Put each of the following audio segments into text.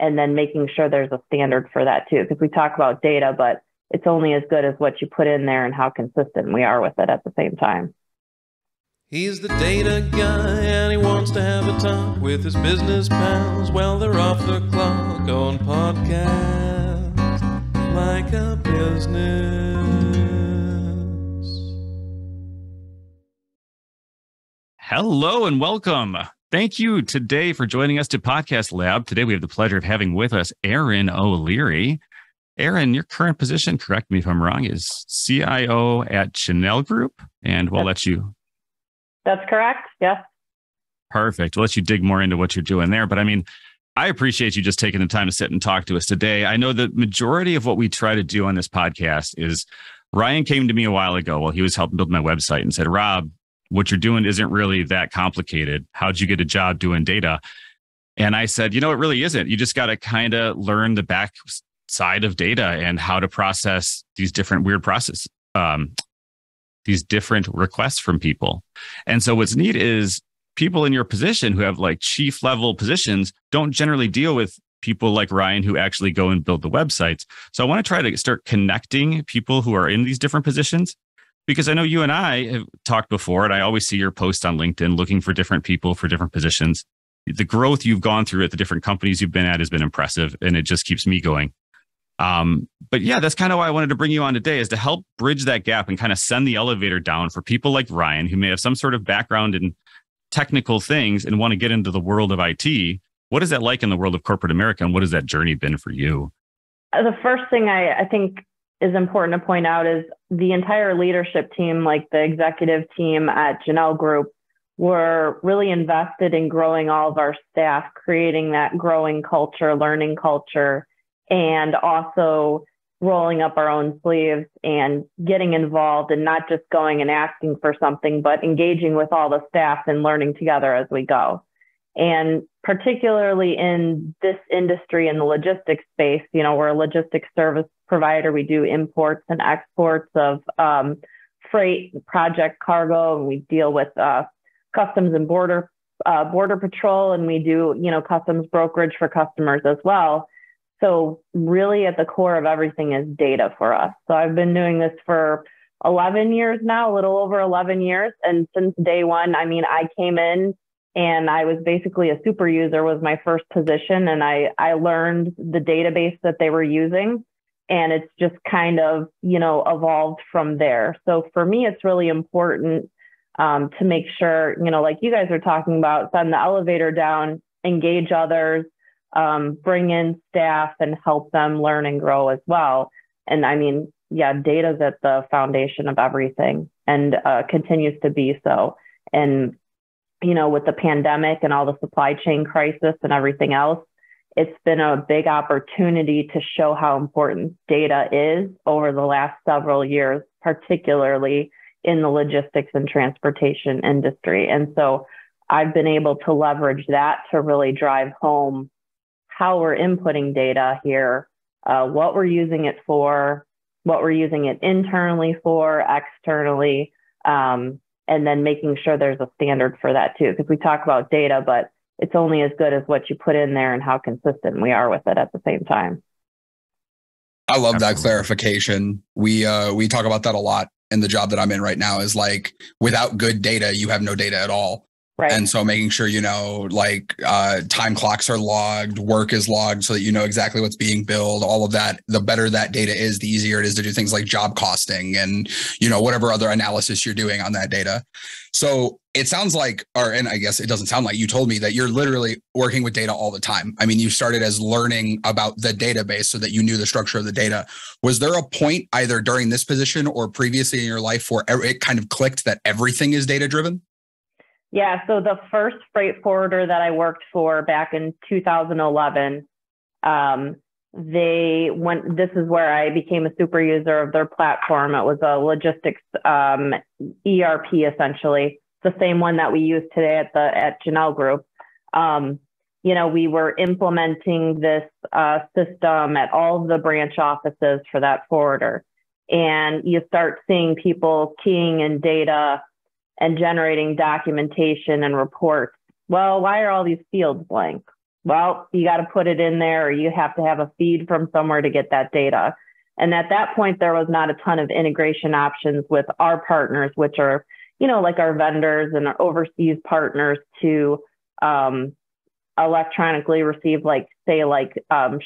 and then making sure there's a standard for that too. Because we talk about data, but it's only as good as what you put in there and how consistent we are with it at the same time. He's the data guy and he wants to have a talk with his business pals while they're off the clock on podcast like a business. Hello and welcome. Thank you today for joining us to Podcast Lab. Today we have the pleasure of having with us Erin O'Leary. Erin, your current position, correct me if I'm wrong, is CIO at Janel Group, and we'll let you... That's correct, yes. Perfect. We'll let you dig more into what you're doing there. But I mean, I appreciate you just taking the time to sit and talk to us today. I know the majority of what we try to do on this podcast is Ryan came to me a while ago while he was helping build my website and said, Rob, what you're doing isn't really that complicated. How'd you get a job doing data? And I said, it really isn't. You just got to kind of learn the back side of data and how to process these different weird processes, these different requests from people. And so what's neat is people in your position who have like chief level positions don't generally deal with people like Ryan who actually go and build the websites. So I want to try to start connecting people who are in these different positions. Because I know you and I have talked before, and I always see your post on LinkedIn looking for different people for different positions. The growth you've gone through at the different companies you've been at has been impressive, and it just keeps me going. But yeah, that's kind of why I wanted to bring you on today, is to help bridge that gap and kind of send the elevator down for people like Ryan, who may have some sort of background in technical things and want to get into the world of IT. What is that like in the world of corporate America, and what has that journey been for you? The first thing I think is important to point out is the entire leadership team, like the executive team at Janel Group, were really invested in growing all of our staff, creating that growing culture, learning culture, and also rolling up our own sleeves and getting involved and not just going and asking for something, but engaging with all the staff and learning together as we go. And particularly in this industry, in the logistics space, we're a logistics service provider. We do imports and exports of freight, project cargo, and we deal with customs and border patrol, and we do, customs brokerage for customers as well. So really at the core of everything is data for us. So I've been doing this for 11 years now, a little over 11 years. And since day one, I came in and I was basically a super user was my first position. And I learned the database that they were using, and it's just kind of, evolved from there. So for me, it's really important to make sure, like you guys are talking about, send the elevator down, engage others, bring in staff and help them learn and grow as well. And data's at the foundation of everything and continues to be so. And, with the pandemic and all the supply chain crisis and everything else, it's been a big opportunity to show how important data is over the last several years, particularly in the logistics and transportation industry. And so I've been able to leverage that to really drive home how we're inputting data here, what we're using it for, what we're using it internally for, externally, and then making sure there's a standard for that too. Because we talk about data, but it's only as good as what you put in there and how consistent we are with it at the same time. I love that clarification. We talk about that a lot in the job that I'm in right now, is like, without good data, you have no data at all. Right. And so making sure, time clocks are logged, work is logged so that you know exactly what's being billed, all of that. The better that data is, the easier it is to do things like job costing and, whatever other analysis you're doing on that data. So it sounds like, and I guess it doesn't sound like, you told me that you're literally working with data all the time. You started as learning about the database so that you knew the structure of the data. Was there a point either during this position or previously in your life where it kind of clicked that everything is data driven? Yeah, so the first freight forwarder that I worked for back in 2011, this is where I became a super user of their platform. It was a logistics ERP, essentially, the same one that we use today at Janel Group. We were implementing this system at all of the branch offices for that forwarder. And you start seeing people keying in data and generating documentation and reports. Well, why are all these fields blank? well, you got to put it in there, or you have to have a feed from somewhere to get that data. And at that point, there was not a ton of integration options with our partners, which are, like our vendors and our overseas partners, to electronically receive,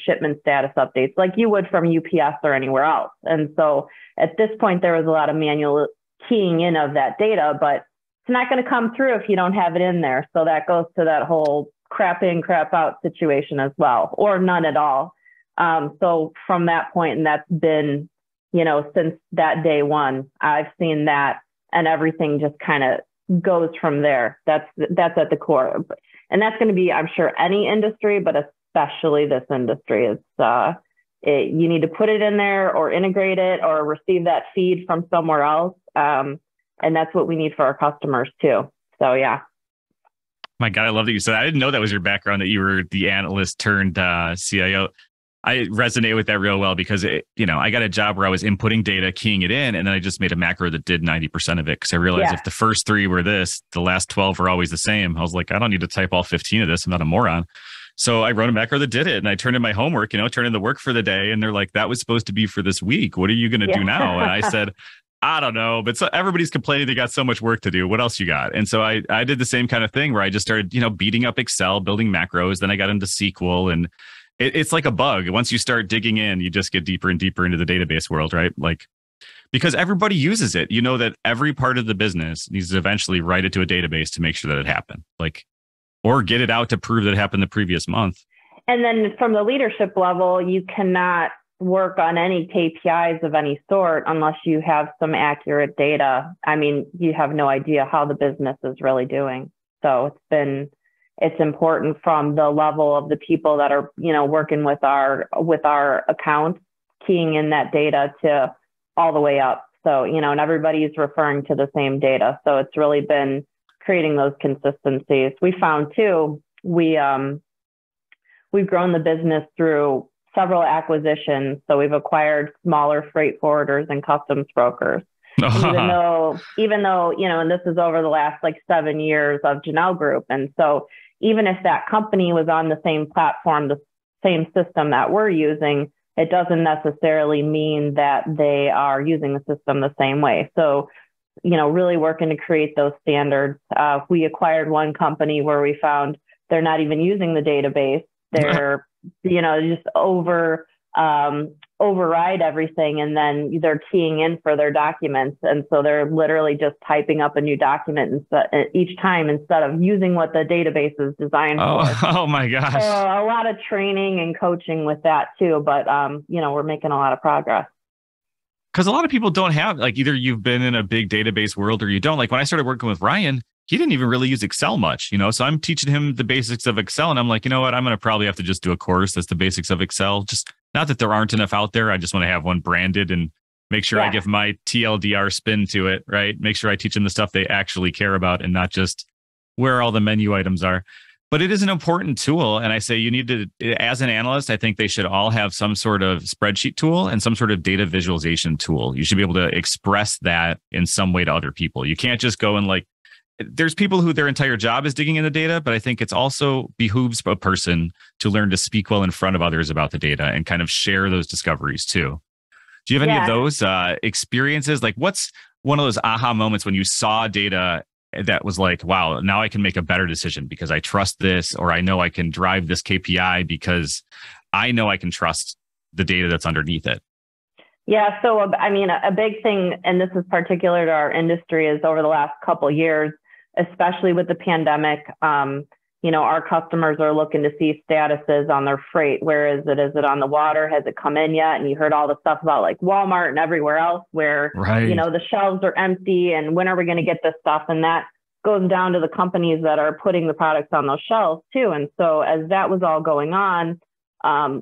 shipment status updates like you would from UPS or anywhere else. And so at this point, there was a lot of manual keying in of that data, but it's not going to come through if you don't have it in there. So that goes to that whole crap in, crap out situation as well, or none at all. So from that point, and that's been, since that day one, I've seen that, and everything just kind of goes from there. That's at the core. And that's going to be, I'm sure, any industry, but especially this industry. You need to put it in there or integrate it or receive that feed from somewhere else. And that's what we need for our customers too. So, yeah. My God, I love that you said that. I didn't know that was your background, that you were the analyst turned CIO. I resonate with that real well because, I got a job where I was inputting data, keying it in, and then I just made a macro that did 90% of it because I realized if the first 3 were this, the last 12 were always the same. I was like, I don't need to type all 15 of this. I'm not a moron. So I wrote a macro that did it, and I turned in my homework, turned in the work for the day. And they're like, that was supposed to be for this week. What are you going to do now? And I said, I don't know, but everybody's complaining they got so much work to do. What else you got? And so I did the same kind of thing where I just started, beating up Excel, building macros. Then I got into SQL, and it's like a bug. Once you start digging in, you just get deeper and deeper into the database world, right? Because everybody uses it. You know that every part of the business needs to eventually write it to a database to make sure that it happened, or get it out to prove that it happened the previous month. And then from the leadership level, you cannot work on any KPIs of any sort unless you have some accurate data. I mean, you have no idea how the business is really doing. So it's important from the level of the people that are, working with our accounts, keying in that data, to all the way up. So, and everybody's referring to the same data. So it's really been creating those consistencies. We found too, we've grown the business through several acquisitions. So we've acquired smaller freight forwarders and customs brokers. And even though, and this is over the last 7 years of Janel Group. And so even if that company was on the same platform, the same system that we're using, it doesn't necessarily mean that they are using the system the same way. So, really working to create those standards. We acquired one company where we found they're not even using the database. They're, just override everything, and then they're keying in for their documents. And so they're literally just typing up a new document each time instead of using what the database is designed for. Oh my gosh. So a lot of training and coaching with that too. But, we're making a lot of progress. Because a lot of people don't have, either you've been in a big database world or you don't. When I started working with Ryan, he didn't even really use Excel much, so I'm teaching him the basics of Excel, and I'm like, you know what, I'm going to probably have to just do a course that's the basics of Excel. Just not that there aren't enough out there. I just want to have one branded and make sure I give my TLDR spin to it, right? Make sure I teach them the stuff they actually care about and not just where all the menu items are. But it is an important tool. And I say you need to, as an analyst, I think they should all have some sort of spreadsheet tool and some sort of data visualization tool. You should be able to express that in some way to other people. You can't just go and there's people who their entire job is digging in the data, but I think it's also behooves a person to learn to speak well in front of others about the data and kind of share those discoveries too. Do you have any of those experiences? What's one of those aha moments when you saw data that was wow, now I can make a better decision because I trust this, or I know I can drive this KPI because I know I can trust the data that's underneath it? Yeah. So, a big thing, and this is particular to our industry, is over the last couple of years, especially with the pandemic, our customers are looking to see statuses on their freight. Where is it? Is it on the water? Has it come in yet? And you heard all the stuff about Walmart and everywhere else where, the shelves are empty and when are we going to get this stuff? And that goes down to the companies that are putting the products on those shelves too. And so as that was all going on,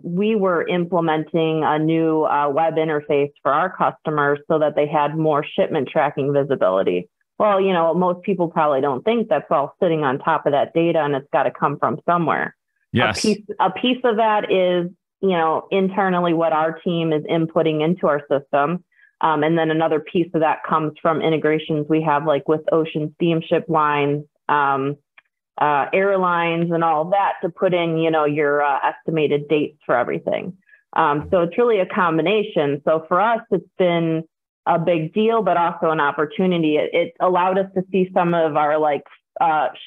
we were implementing a new web interface for our customers so that they had more shipment tracking visibility. Well, most people probably don't think that's all sitting on top of that data, and it's got to come from somewhere. Yes. A piece of that is, internally what our team is inputting into our system. And then another piece of that comes from integrations we have with ocean steamship lines, airlines and all of that to put in, your estimated dates for everything. So it's really a combination. So for us, it's been a big deal, but also an opportunity. It allowed us to see some of our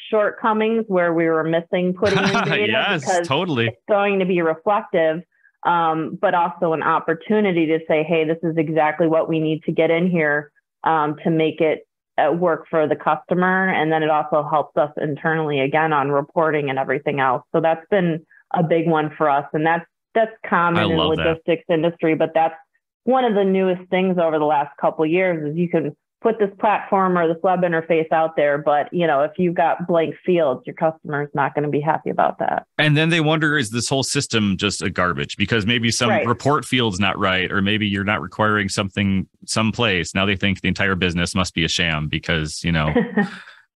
shortcomings where we were missing putting in data. Yes, because totally. It's going to be reflective, but also an opportunity to say, hey, this is exactly what we need to get in here to make it work for the customer. And then it also helps us internally, again, on reporting and everything else. So that's been a big one for us. And that's common in the logistics industry, but that's one of the newest things over the last couple of years is you can put this platform or this web interface out there, but if you've got blank fields, your customer is not going to be happy about that. And then they wonder, is this whole system just a garbage? Because maybe some report field's not right, or maybe you're not requiring something someplace. Now they think the entire business must be a sham because,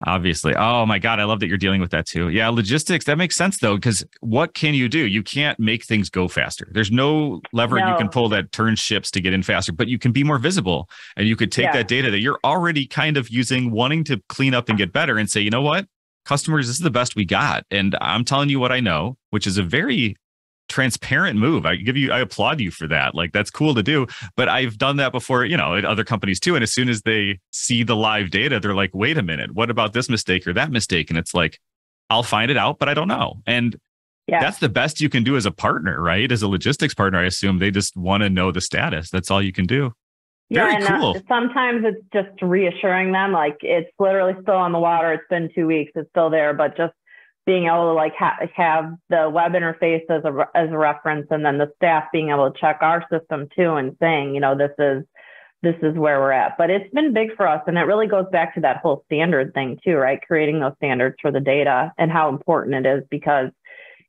obviously. Oh my God. I love that you're dealing with that too. Yeah. Logistics. That makes sense though. Because what can you do? You can't make things go faster. There's no lever you can pull that turns ships to get in faster, but you can be more visible and you could take that data that you're already kind of using, wanting to clean up and get better and say, you know what, customers, this is the best we got. And I'm telling you what I know, which is a very transparent move. I applaud you for that. Like, that's cool to do, but I've done that before, at other companies too. And as soon as they see the live data, they're like, wait a minute, what about this mistake or that mistake? And it's like, I'll find it out, but I don't know. And that's the best you can do as a partner, right? As a logistics partner, I assume they just want to know the status. That's all you can do. Very cool. Sometimes it's just reassuring them, like it's literally still on the water. It's been 2 weeks. It's still there, but just being able to have the web interface as a reference, and then the staff being able to check our system too and saying, this is where we're at. But it's been big for us, and it really goes back to that whole standard thing too, right? Creating those standards for the data and how important it is, because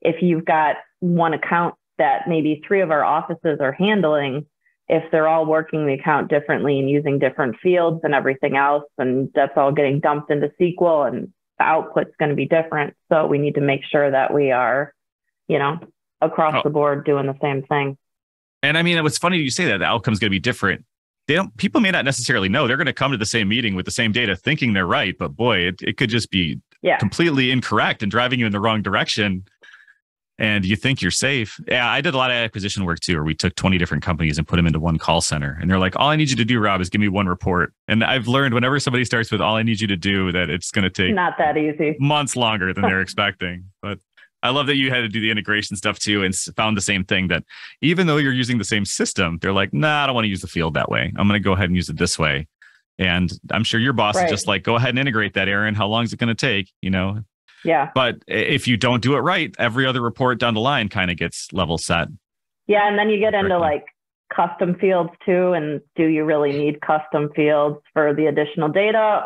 if you've got one account that maybe 3 of our offices are handling, if they're all working the account differently and using different fields and everything else, and that's all getting dumped into SQL, and the output's going to be different. So we need to make sure that we are, across the board doing the same thing. And I mean, it was funny you say that the outcome's going to be different. People may not necessarily know. They're going to come to the same meeting with the same data thinking they're right, but boy, it could just be completely incorrect and driving you in the wrong direction. And you think you're safe. Yeah, I did a lot of acquisition work too, where we took 20 different companies and put them into one call center. And they're like, all I need you to do, Rob, is give me one report. And I've learned whenever somebody starts with all I need you to do, that it's going to take not that easy, months longer than they're expecting. But I love that you had to do the integration stuff too, and found the same thing, that even though you're using the same system, they're like, nah, I don't want to use the field that way. I'm going to go ahead and use it this way. And I'm sure your boss is just like, go ahead and integrate that, Erin. How long is it going to take? Yeah. But if you don't do it right, every other report down the line kind of gets level set. Yeah. And then you get into custom fields too. And do you really need custom fields for the additional data?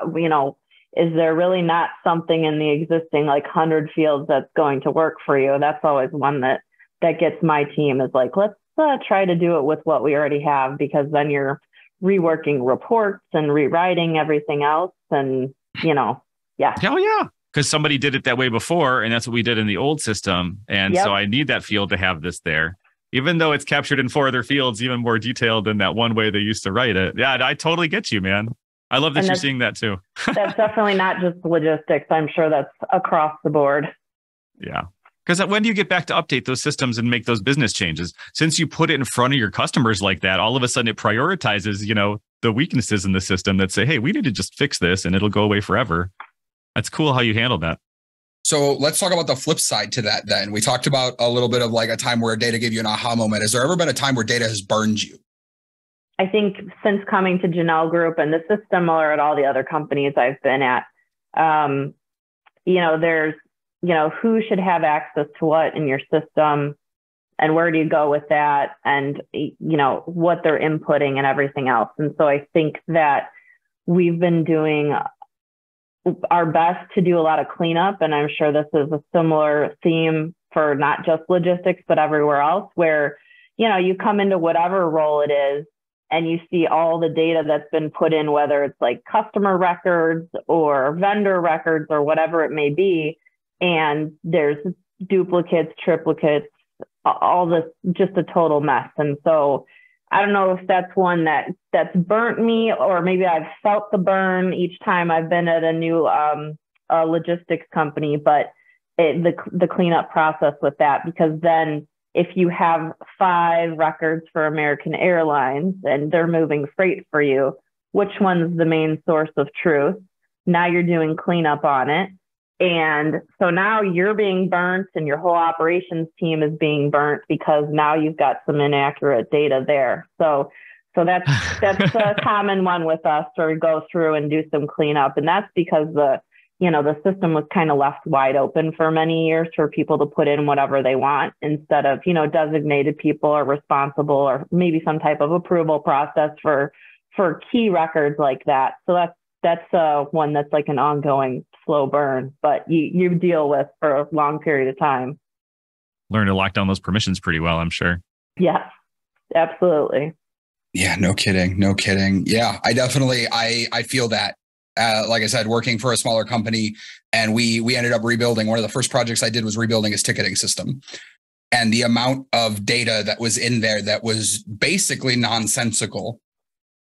Is there really not something in the existing 100 fields that's going to work for you? That's always one that gets my team, is like, let's try to do it with what we already have, because then you're reworking reports and rewriting everything else. And, Hell yeah. Because somebody did it that way before, and that's what we did in the old system. And so I need that field to have this there, even though it's captured in 4 other fields, even more detailed than that one way they used to write it. Yeah, I totally get you, man. I love that you're seeing that too. That's definitely not just logistics. I'm sure that's across the board. Yeah. Because when do you get back to update those systems and make those business changes? Since you put it in front of your customers like that, all of a sudden it prioritizes, the weaknesses in the system that say, hey, we need to just fix this and it'll go away forever. That's cool how you handled that. So let's talk about the flip side to that then. We talked about a little bit of a time where data gave you an aha moment. Has there ever been a time where data has burned you? I think since coming to Janel Group, and this is similar at all the other companies I've been at, there's, who should have access to what in your system, and where do you go with that, and, what they're inputting and everything else. And so I think that we've been doing our best to do a lot of cleanup. And I'm sure this is a similar theme for not just logistics, but everywhere else, where, you come into whatever role it is and you see all the data that's been put in, whether it's customer records or vendor records or whatever it may be. And there's duplicates, triplicates, all this, just a total mess. And so I don't know if that's one that's burnt me, or maybe I've felt the burn each time I've been at a new a logistics company, but the cleanup process with that, because then if you have 5 records for American Airlines and they're moving freight for you, which one's the main source of truth? Now you're doing cleanup on it. And so now you're being burnt and your whole operations team is being burnt because now you've got some inaccurate data there. So that's a common one with us, where we go through and do some cleanup. And that's because the system was kind of left wide open for many years for people to put in whatever they want instead of, designated people or responsible or maybe some type of approval process for key records like that. So that's one that's like an ongoing slow burn, but you deal with for a long period of time. Learn to lock down those permissions pretty well, I'm sure. Yes, absolutely. Yeah, no kidding. No kidding. Yeah, I definitely, I feel that. Like I said, working for a smaller company, and we ended up rebuilding. One of the first projects I did was rebuilding his ticketing system. And the amount of data that was in there that was basically nonsensical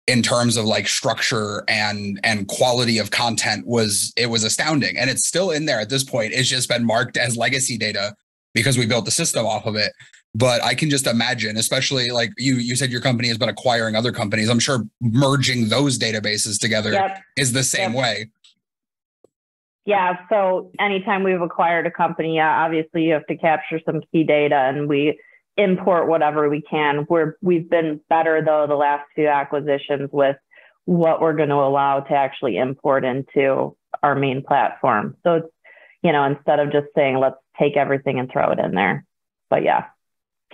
in terms of like structure and quality of content was astounding. And it's still in there at this point. It's just been marked as legacy data because we built the system off of it. But I can just imagine, especially like you said, your company has been acquiring other companies. I'm sure merging those databases together is the same way. Yeah. So anytime we've acquired a company, obviously you have to capture some key data, and we import whatever we can. We've been better though the last few acquisitions with what we're going to allow to actually import into our main platform. So it's, instead of just saying, let's take everything and throw it in there. But yeah.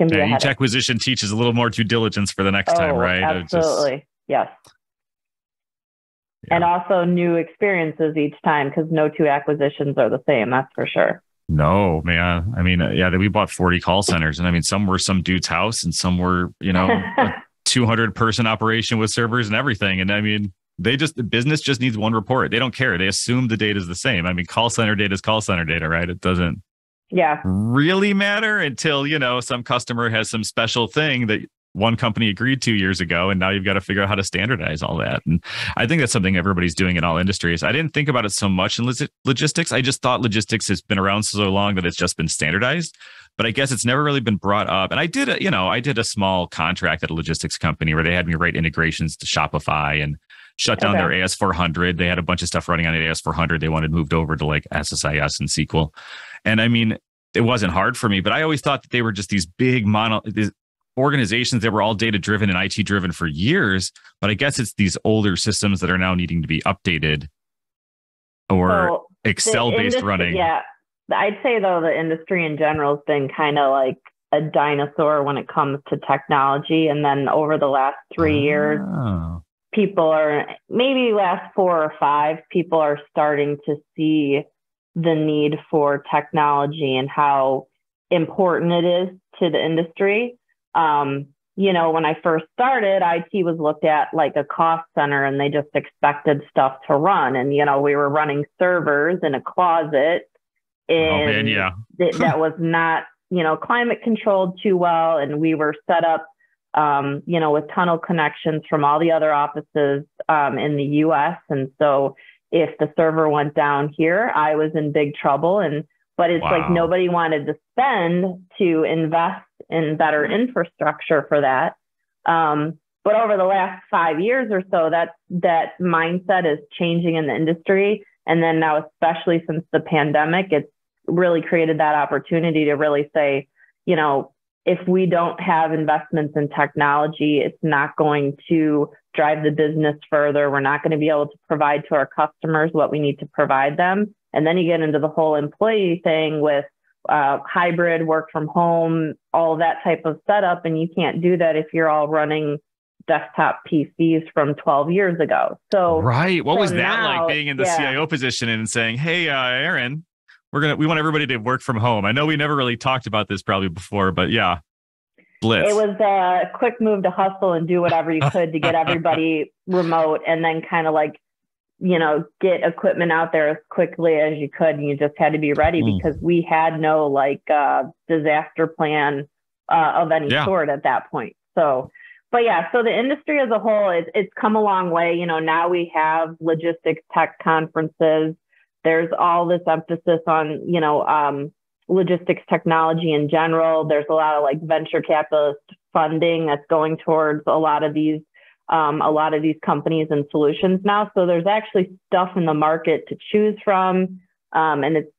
Each acquisition teaches a little more due diligence for the next time, right? Absolutely. Yes. Yeah. And also new experiences each time, because no 2 acquisitions are the same. That's for sure. No, man. I mean, we bought 40 call centers, and I mean, some were some dude's house and some were, a 200 person operation with servers and everything. And I mean, the business just needs one report. They don't care. They assume the data is the same. I mean, call center data is call center data, right? It doesn't really matter until, some customer has some special thing that one company agreed to years ago, and now you've got to figure out how to standardize all that. And I think that's something everybody's doing in all industries. I didn't think about it so much in logistics. I just thought logistics has been around so long that it's just been standardized, but I guess it's never really been brought up. And I did a small contract at a logistics company where they had me write integrations to Shopify and shut down their AS400. They had a bunch of stuff running on AS400. They wanted moved over to like SSIS and SQL. And I mean, it wasn't hard for me, but I always thought that they were just these big these organizations that were all data driven and IT driven for years. But I guess it's these older systems that are now needing to be updated or Excel based running. Yeah. I'd say though, the industry in general has been kind of like a dinosaur when it comes to technology. And then over the last 3 years, people are, maybe last 4 or 5, people are starting to see the need for technology and how important it is to the industry. When I first started, IT was looked at like a cost center, and they just expected stuff to run. And, we were running servers in a closet, and that was not, climate controlled too well. And we were set up, with tunnel connections from all the other offices in the US. And so if the server went down here, I was in big trouble. But it's like nobody wanted to spend to invest in better infrastructure for that. But over the last 5 years or so, that mindset is changing in the industry. And then now, especially since the pandemic, it's really created that opportunity to really say, if we don't have investments in technology, it's not going to drive the business further. We're not going to be able to provide to our customers what we need to provide them. And then you get into the whole employee thing with hybrid work from home, all that type of setup. And you can't do that if you're all running desktop PCs from 12 years ago. So, right. What was that like, being in the CIO position and saying, hey, Erin, we want everybody to work from home. I know we never really talked about this probably before, but yeah. Blitz. It was a quick move to hustle and do whatever you could to get everybody remote, and then kind of like, get equipment out there as quickly as you could. And you just had to be ready because we had no disaster plan of any sort at that point. So, but yeah, so the industry as a whole, it's come a long way. Now we have logistics tech conferences. there's all this emphasis on, logistics technology in general. There's a lot of like venture capitalist funding that's going towards a lot of these companies and solutions now. So there's actually stuff in the market to choose from. And it's,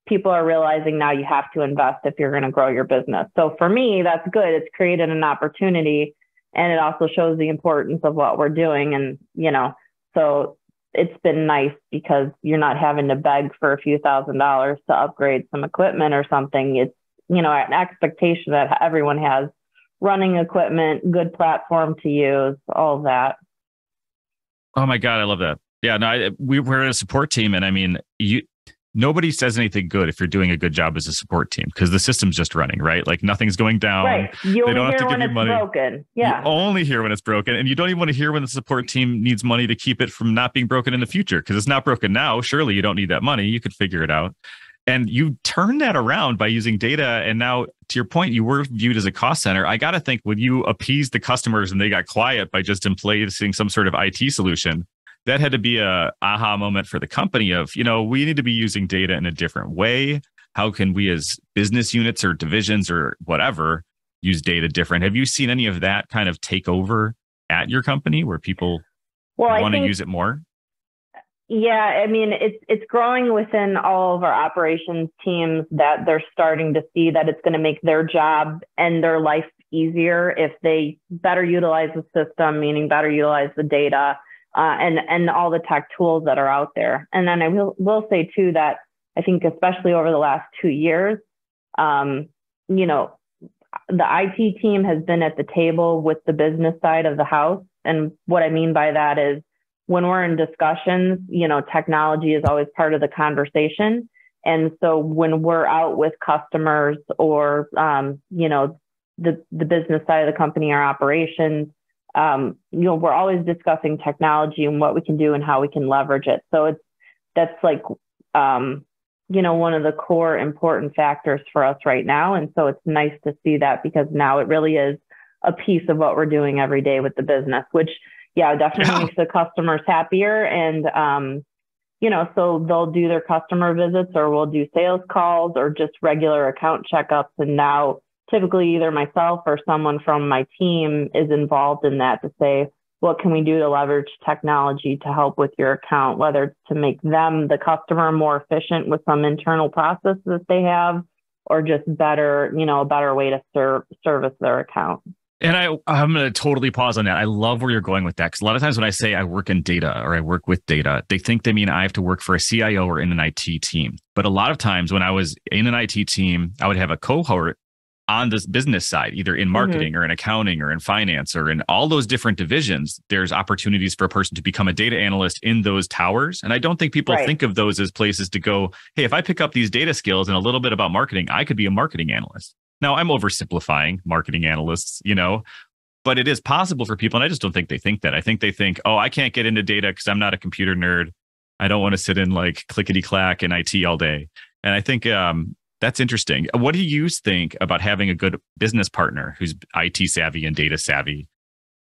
people are realizing now you have to invest if you're going to grow your business. So for me, that's good. It's created an opportunity, and it also shows the importance of what we're doing. And, so it's been nice because you're not having to beg for a few $1,000s to upgrade some equipment or something. It's, an expectation that everyone has running equipment, good platform to use, all of that. Oh my God, I love that. Yeah, no, we're a support team, and I mean, nobody says anything good if you're doing a good job as a support team because the system's just running, right? Like nothing's going down. Right. You only hear when it's broken. Yeah. You only hear when it's broken, and you don't even want to hear when the support team needs money to keep it from not being broken in the future because it's not broken now. Surely you don't need that money. You could figure it out. And you turn that around by using data. And now, to your point, you were viewed as a cost center. I got to think when you appeased the customers and they got quiet by just emplacing some sort of IT solution, that had to be a aha moment for the company of, we need to be using data in a different way. How can we as business units or divisions or whatever use data different? Have you seen any of that kind of take over at your company where people want to use it more? Yeah, I mean, it's growing within all of our operations teams that they're starting to see that it's going to make their job and their life easier if they better utilize the system, meaning better utilize the data and all the tech tools that are out there. And then I will say too that I think especially over the last 2 years, the IT team has been at the table with the business side of the house. And what I mean by that is when we're in discussions, technology is always part of the conversation. And so when we're out with customers or, the business side of the company or operations, we're always discussing technology and what we can do and how we can leverage it. So that's like, one of the core important factors for us right now. And so it's nice to see that because now it really is a piece of what we're doing every day with the business, which definitely makes the customers happier. And, so they'll do their customer visits or we'll do sales calls or just regular account checkups. And now typically either myself or someone from my team is involved in that to say, what can we do to leverage technology to help with your account, whether it's to make them, the customer, more efficient with some internal process that they have, or just better, a better way to service their account. And I'm going to totally pause on that. I love where you're going with that because a lot of times when I say I work in data or I work with data, they think they mean I have to work for a CIO or in an IT team. But a lot of times when I was in an IT team, I would have a cohort on this business side, either in marketing or in accounting or in finance or in all those different divisions. There's opportunities for a person to become a data analyst in those towers. And I don't think people think of those as places to go, hey, if I pick up these data skills and a little bit about marketing, I could be a marketing analyst. Now, I'm oversimplifying marketing analysts, but it is possible for people. And I just don't think they think that. I think they think, oh, I can't get into data because I'm not a computer nerd. I don't want to sit in like clickety-clack in IT all day. And I think that's interesting. What do you think about having a good business partner who's IT savvy and data savvy?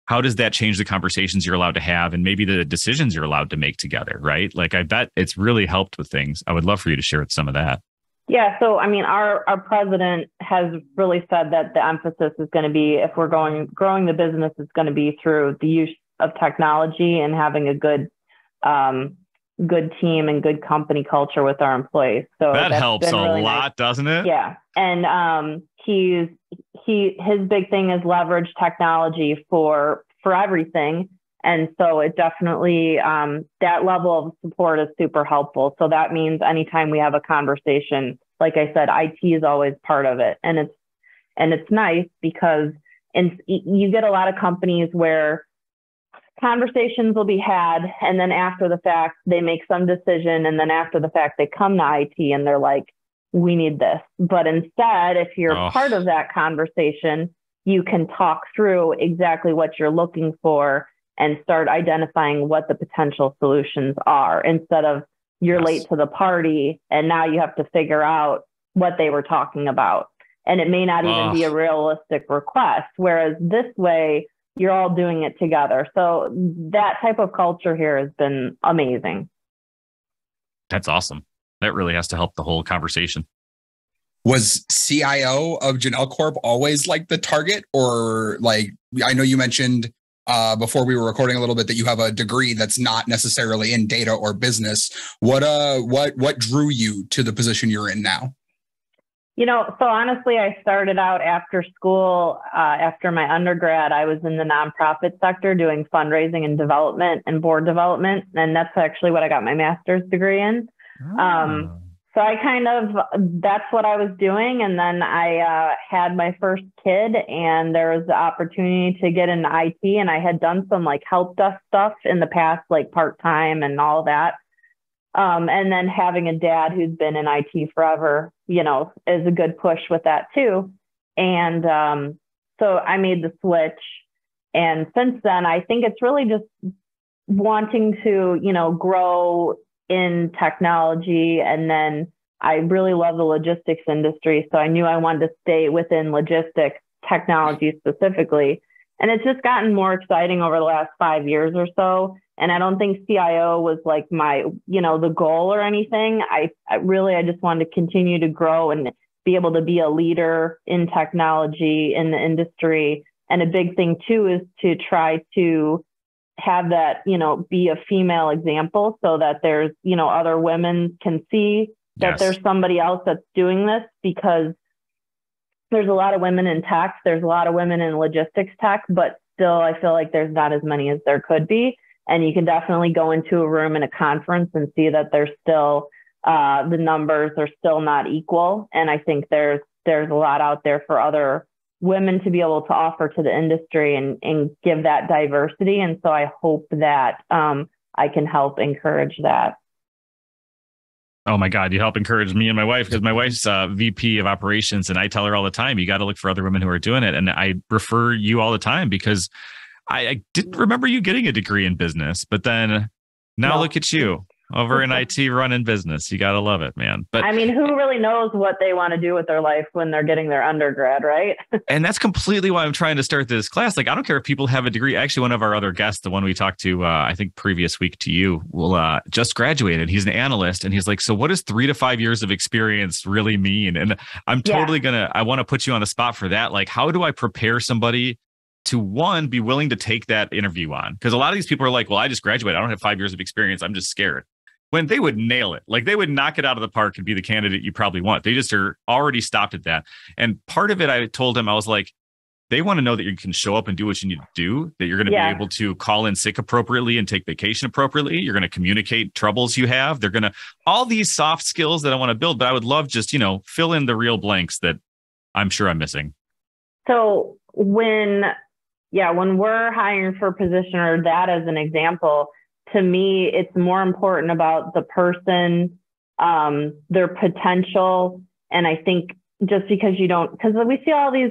How does that change the conversations you're allowed to have and maybe the decisions you're allowed to make together, right? Like, I bet it's really helped with things. I would love for you to share some of that. Yeah. So, I mean, our president has really said that the emphasis is going to be, if we're growing the business, it's going to be through the use of technology and having a good team and good company culture with our employees. So that helps a really lot, nice. Doesn't it? Yeah. And his big thing is leverage technology for everything. And so it definitely, that level of support is super helpful. So that means anytime we have a conversation, like I said, IT is always part of it. And it's nice because you get a lot of companies where conversations will be had. And then after the fact, they make some decision. And then after the fact, they come to IT and they're like, we need this. But instead, if you're part of that conversation, you can talk through exactly what you're looking for and start identifying what the potential solutions are instead of you're late to the party and now you have to figure out what they were talking about. And it may not even be a realistic request. Whereas this way, you're all doing it together. So that type of culture here has been amazing. That's awesome. That really has to help the whole conversation. Was CIO of Janel Corp always like the target, or like, I know you mentioned before we were recording a little bit that you have a degree that's not necessarily in data or business. What drew you to the position you're in now? So honestly, I started out after school, after my undergrad, I was in the nonprofit sector doing fundraising and development and board development. And that's actually what I got my master's degree in. So that's what I was doing. And then I had my first kid, and there was the opportunity to get into IT, and I had done some like help desk stuff in the past, like part-time and all that. And then having a dad who's been in IT forever, is a good push with that too. And so I made the switch. And since then, I think it's really just wanting to, grow in technology. And then I really love the logistics industry. So I knew I wanted to stay within logistics technology specifically. And it's just gotten more exciting over the last 5 years or so. And I don't think CIO was like my, the goal or anything. I just wanted to continue to grow and be able to be a leader in technology in the industry. And a big thing too is to try to have that, be a female example so that there's, other women can see that there's somebody else that's doing this, because there's a lot of women in tech, there's a lot of women in logistics tech, but still I feel like there's not as many as there could be. And you can definitely go into a room in a conference and see that there's still, the numbers are still not equal. And I think there's a lot out there for other women to be able to offer to the industry and give that diversity. And so I hope that I can help encourage that. Oh my God, you help encourage me and my wife, because my wife's VP of operations, and I tell her all the time, you got to look for other women who are doing it. And I refer you all the time because I didn't remember you getting a degree in business, but then now look at you over in IT running business. You got to love it, man. But I mean, who really knows what they want to do with their life when they're getting their undergrad, right? And that's completely why I'm trying to start this class. Like, I don't care if people have a degree. Actually, one of our other guests, the one we talked to, I think previous week to you, will just graduated. He's an analyst, and he's like, so what does 3 to 5 years of experience really mean? And I'm totally I want to put you on the spot for that. Like, how do I prepare somebody to, one, be willing to take that interview on? Because a lot of these people are like, well, I just graduated, I don't have 5 years of experience, I'm just scared. When they would nail it, like they would knock it out of the park and be the candidate you probably want. They just are already stopped at that. And part of it, I told him, I was like, they want to know that you can show up and do what you need to do, that you're going to be able to call in sick appropriately and take vacation appropriately. You're going to communicate troubles you have. They're going to, all these soft skills that I want to build, but I would love just, fill in the real blanks that I'm sure I'm missing. So when we're hiring for a position, or that as an example, to me, it's more important about the person, their potential. And I think just because because we see all these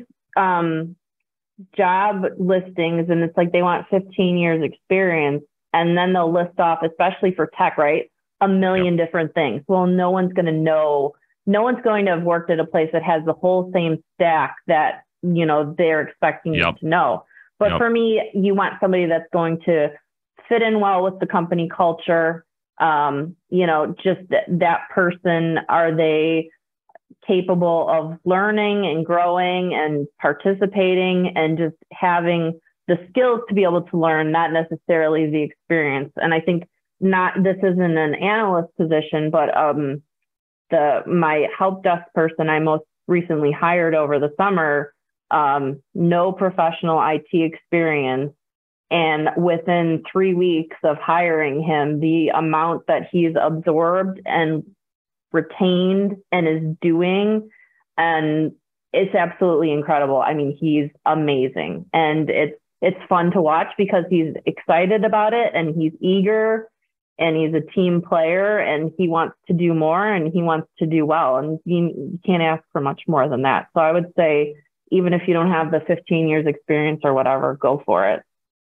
job listings and it's like they want 15 years experience, and then they'll list off, especially for tech, right, a million different things. Well, no one's going to know. No one's going to have worked at a place that has the whole same stack that, they're expecting you to know. But for me, you want somebody that's going to fit in well with the company culture. Just that person, are they capable of learning and growing and participating and just having the skills to be able to learn, not necessarily the experience. And I think this isn't an analyst position, but my help desk person I most recently hired over the summer, no professional IT experience. And within 3 weeks of hiring him, the amount that he's absorbed and retained and is doing, and it's absolutely incredible. I mean, he's amazing. And it's fun to watch because he's excited about it and he's eager and he's a team player and he wants to do more and he wants to do well. And you can't ask for much more than that. So I would say, even if you don't have the 15 years experience or whatever, go for it.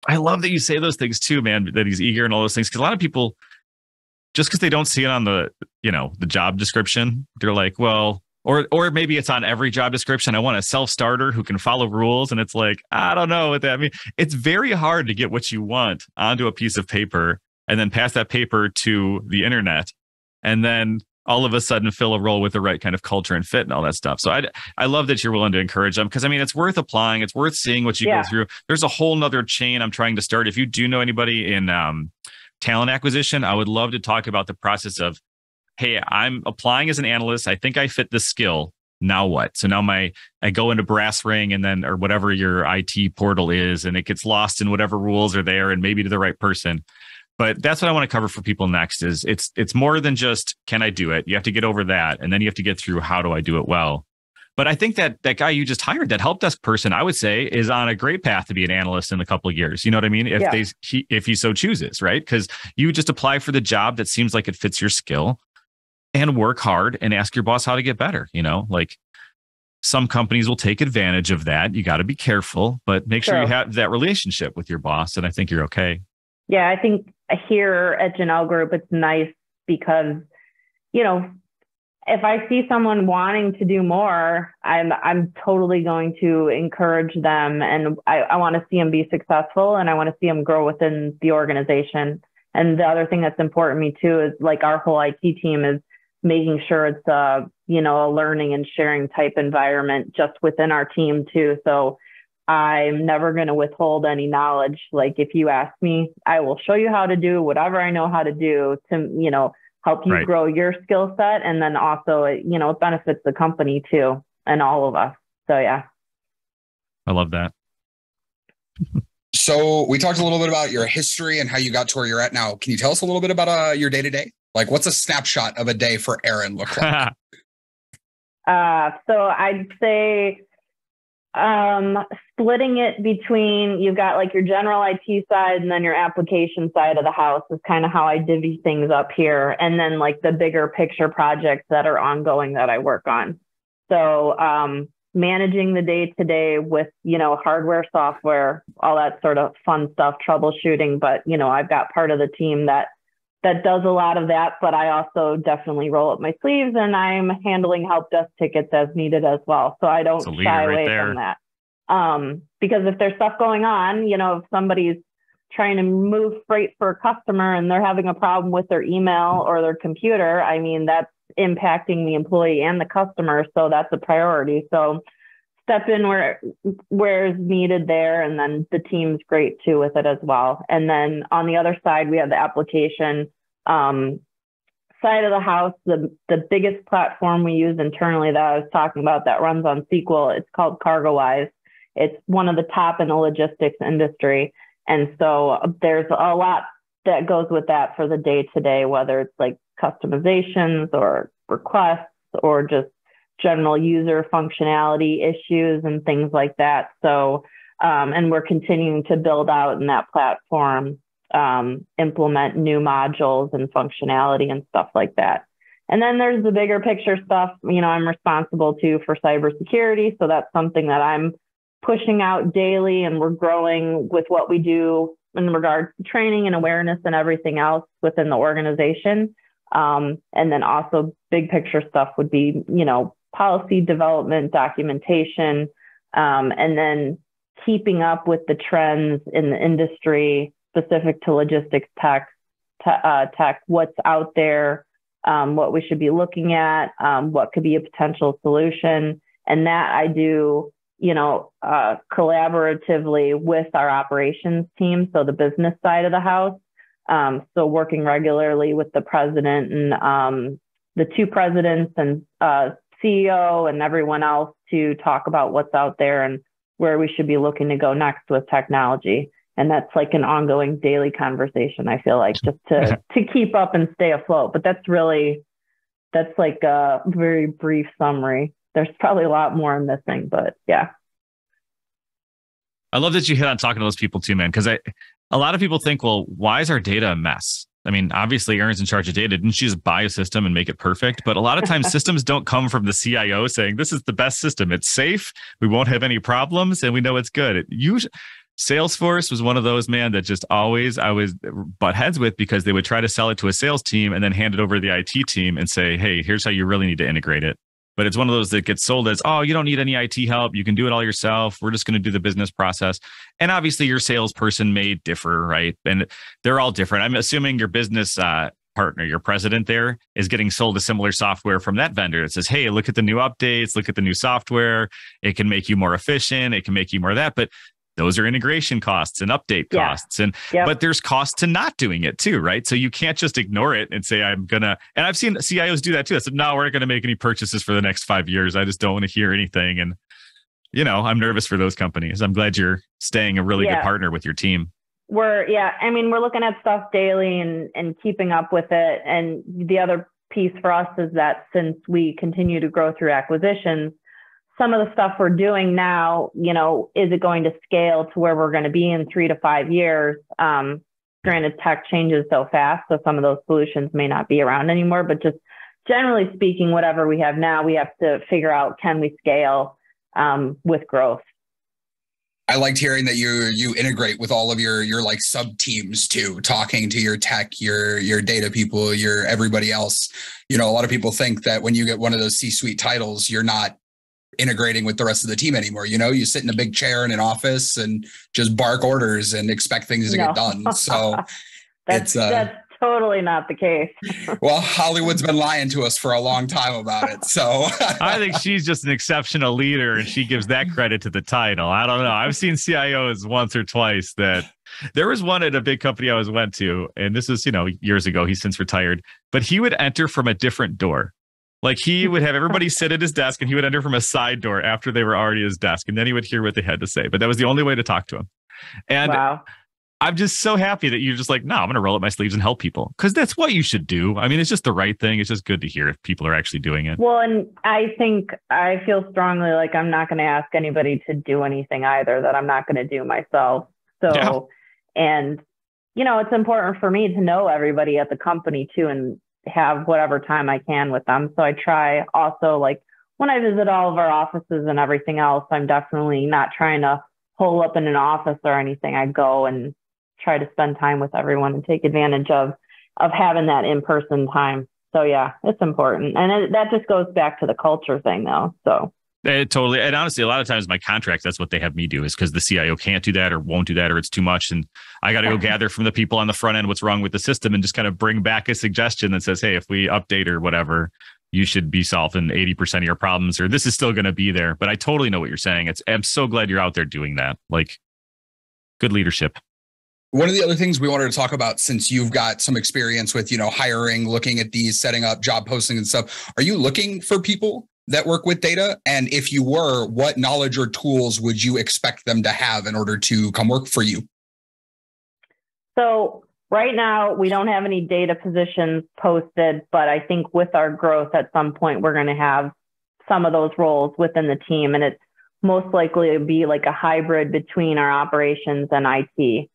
I love that you say those things too, man, that he's eager and all those things. Because a lot of people, just because they don't see it on the job description, they're like, well, or maybe it's on every job description, I want a self-starter who can follow rules. And it's like, I don't know what that means. It's very hard to get what you want onto a piece of paper and then pass that paper to the internet and then all of a sudden fill a role with the right kind of culture and fit and all that stuff. So I love that you're willing to encourage them, because I mean, it's worth applying. It's worth seeing what you go through. There's a whole nother chain I'm trying to start. If you do know anybody in talent acquisition, I would love to talk about the process of, hey, I'm applying as an analyst. I think I fit the skill. Now what? So now I go into Brass Ring and then, or whatever your IT portal is, and it gets lost in whatever rules are there and maybe to the right person. But that's what I want to cover for people next is it's more than just, can I do it? You have to get over that. And then you have to get through, how do I do it well? But I think that guy you just hired, that help desk person, I would say is on a great path to be an analyst in a couple of years. You know what I mean? If he so chooses, right? Because you just apply for the job that seems like it fits your skill and work hard and ask your boss how to get better. You know, like some companies will take advantage of that. You got to be careful, but make sure you have that relationship with your boss. And I think you're okay. Yeah, I think here at Janel Group, it's nice because, you know, if I see someone wanting to do more, I'm totally going to encourage them, and I want to see them be successful, and I want to see them grow within the organization. And the other thing that's important to me too is, like, our whole IT team is making sure it's a learning and sharing type environment just within our team too. So I'm never going to withhold any knowledge. Like, if you ask me, I will show you how to do whatever I know how to do to, you know, help you grow your skill set. And then also, it benefits the company too, and all of us. So, yeah. I love that. So we talked a little bit about your history and how you got to where you're at now. Can you tell us a little bit about your day-to-day? Like, what's a snapshot of a day for Erin look like? So I'd say splitting it between, you've got like your general IT side and then your application side of the house is kind of how I divvy things up here. And then like the bigger picture projects that are ongoing that I work on. So managing the day-to-day with, hardware, software, all that sort of fun stuff, troubleshooting. But, I've got part of the team that does a lot of that, but I also definitely roll up my sleeves, and I'm handling help desk tickets as needed as well. So I don't shy away from that. Because if there's stuff going on, if somebody's trying to move freight for a customer and they're having a problem with their email or their computer, I mean, that's impacting the employee and the customer. So that's a priority. So step in where is needed there. And then the team's great too with it as well. And then on the other side, we have the application side of the house. The biggest platform we use internally that I was talking about that runs on SQL, it's called CargoWise. It's one of the top in the logistics industry. And so there's a lot that goes with that for the day-to-day, whether it's like customizations or requests or just general user functionality issues and things like that. So, and we're continuing to build out in that platform, implement new modules and functionality and stuff like that. And then there's the bigger picture stuff. I'm responsible too for cybersecurity. So that's something that I'm pushing out daily, and we're growing with what we do in regards to training and awareness and everything else within the organization. And then also big picture stuff would be, policy development, documentation, and then keeping up with the trends in the industry specific to logistics tech, what's out there, what we should be looking at, what could be a potential solution. And that I do, collaboratively with our operations team. So the business side of the house. So working regularly with the president and the two presidents and CEO and everyone else to talk about what's out there and where we should be looking to go next with technology. And that's like an ongoing daily conversation, I feel like, just to keep up and stay afloat. But that's like a very brief summary. There's probably a lot more I'm missing, but yeah. I love that you hit on talking to those people too, man, because a lot of people think, well, why is our data a mess? I mean, obviously, Erin's in charge of data. Didn't she just buy a system and make it perfect? But a lot of times systems don't come from the CIO saying, this is the best system. It's safe. We won't have any problems. And we know it's good. Salesforce was one of those, man, that just always I was butt heads with, because they would try to sell it to a sales team and then hand it over to the IT team and say, hey, here's how you really need to integrate it. But it's one of those that gets sold as, oh, you don't need any IT help. You can do it all yourself. We're just going to do the business process. And obviously your salesperson may differ, right? And they're all different. I'm assuming your business partner, your president there, is getting sold a similar software from that vendor. It says, hey, look at the new updates, look at the new software. It can make you more efficient. It can make you more of that. But those are integration costs and update costs. And but there's costs to not doing it too, right? So you can't just ignore it and say, I'm gonna, and I've seen CIOs do that too. I said, no, we're not gonna make any purchases for the next 5 years. I just don't want to hear anything. And I'm nervous for those companies. I'm glad you're staying a really good partner with your team. We're looking at stuff daily and keeping up with it. And the other piece for us is that since we continue to grow through acquisitions, some of the stuff we're doing now, is it going to scale to where we're going to be in 3 to 5 years? Granted, tech changes so fast, so some of those solutions may not be around anymore, but just generally speaking, whatever we have now, we have to figure out, can we scale with growth? I liked hearing that you integrate with all of your like sub teams too, talking to your tech, your data people, your everybody else. A lot of people think that when you get one of those C-suite titles, you're not integrating with the rest of the team anymore. You sit in a big chair in an office and just bark orders and expect things to get done. So that's totally not the case. Well, Hollywood's been lying to us for a long time about it. So I think she's just an exceptional leader and she gives that credit to the title. I don't know. I've seen CIOs once or twice that there was one at a big company I went to, and this is, years ago, he's since retired, but he would enter from a different door. Like he would have everybody sit at his desk and he would enter from a side door after they were already at his desk. And then he would hear what they had to say. But that was the only way to talk to him. And I'm just so happy that you're just like, no, I'm going to roll up my sleeves and help people. Because that's what you should do. I mean, it's just the right thing. It's just good to hear if people are actually doing it. Well, and I feel strongly like I'm not going to ask anybody to do anything either that I'm not going to do myself. So, and, it's important for me to know everybody at the company too, and have whatever time I can with them. So I try also, like when I visit all of our offices and everything else, I'm definitely not trying to hole up in an office or anything. I go and try to spend time with everyone and take advantage of having that in-person time. So yeah, it's important. And that just goes back to the culture thing though. So totally. And honestly, a lot of times my contracts, that's what they have me do, is because the CIO can't do that or won't do that, or it's too much. And I got to go gather from the people on the front end what's wrong with the system and just kind of bring back a suggestion that says, hey, if we update or whatever, you should be solving 80% of your problems, or this is still going to be there. But I totally know what you're saying. I'm so glad you're out there doing that. Like, good leadership. One of the other things we wanted to talk about, since you've got some experience with, hiring, looking at these, setting up job postings and stuff, are you looking for people that work with data? And if you were, what knowledge or tools would you expect them to have in order to come work for you? So right now, we don't have any data positions posted, but I think with our growth at some point, we're going to have some of those roles within the team. And it's most likely to be like a hybrid between our operations and IT.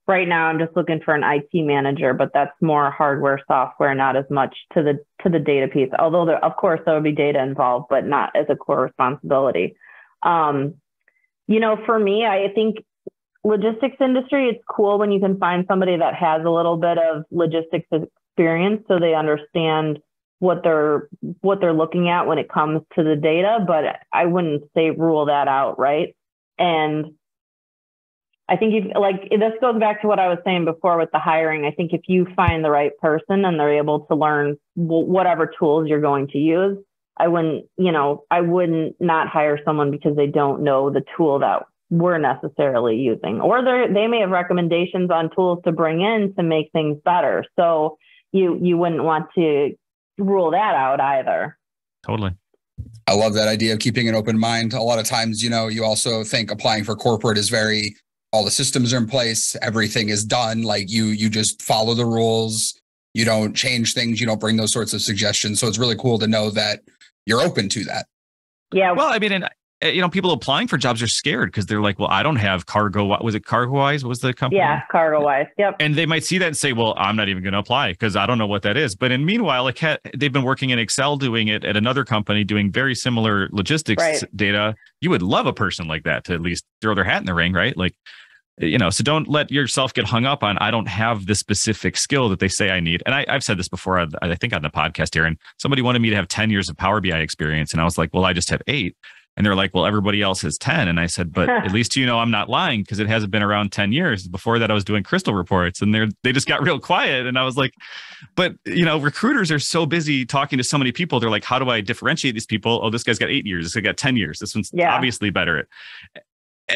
Right now, I'm just looking for an IT manager, but that's more hardware, software, not as much to the data piece. Although of course there will be data involved, but not as a core responsibility. For me, I think logistics industry, it's cool when you can find somebody that has a little bit of logistics experience, so they understand what they're looking at when it comes to the data. But I wouldn't say rule that out, right? And I think this goes back to what I was saying before with the hiring. I think if you find the right person and they're able to learn whatever tools you're going to use, I wouldn't not hire someone because they don't know the tool that we're necessarily using, or they may have recommendations on tools to bring in to make things better. So you wouldn't want to rule that out either. Totally. I love that idea of keeping an open mind. A lot of times, you also think applying for corporate is all the systems are in place, everything is done. Like you just follow the rules. You don't change things. You don't bring those sorts of suggestions. So it's really cool to know that you're open to that. Yeah. Well, I mean, and people applying for jobs are scared because they're like, well, I don't have Cargo. Was it CargoWise? What was the company? Yeah, CargoWise. Yep. And they might see that and say, well, I'm not even going to apply because I don't know what that is. But meanwhile, they've been working in Excel doing it at another company doing very similar logistics data. You would love a person like that to at least throw their hat in the ring, right? Like, so don't let yourself get hung up on, I don't have the specific skill that they say I need. And I've said this before, I think on the podcast, Erin, somebody wanted me to have 10 years of Power BI experience. And I was like, well, I just have 8. And they're like, well, everybody else has 10. And I said, but at least, I'm not lying because it hasn't been around 10 years. Before that, I was doing crystal reports and they just got real quiet. And I was like, but, recruiters are so busy talking to so many people. They're like, how do I differentiate these people? Oh, this gay's got 8 years. This guy got 10 years. This one's obviously better.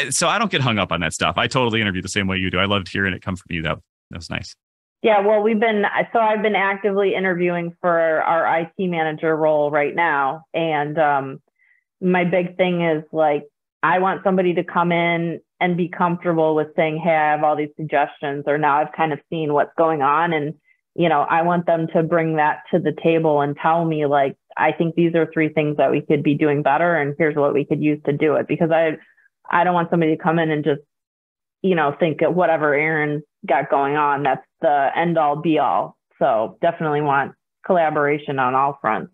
So I don't get hung up on that stuff. I totally interview the same way you do. I loved hearing it come from you. That was nice. Yeah, well, I've been actively interviewing for our IT manager role right now. And my big thing is like, I want somebody to come in and be comfortable with saying, hey, I have all these suggestions, or now I've kind of seen what's going on. And, I want them to bring that to the table and tell me like, I think these are 3 things that we could be doing better. And here's what we could use to do it. Because I don't want somebody to come in and just, think of whatever Erin got going on. That's the end all be all. So definitely want collaboration on all fronts.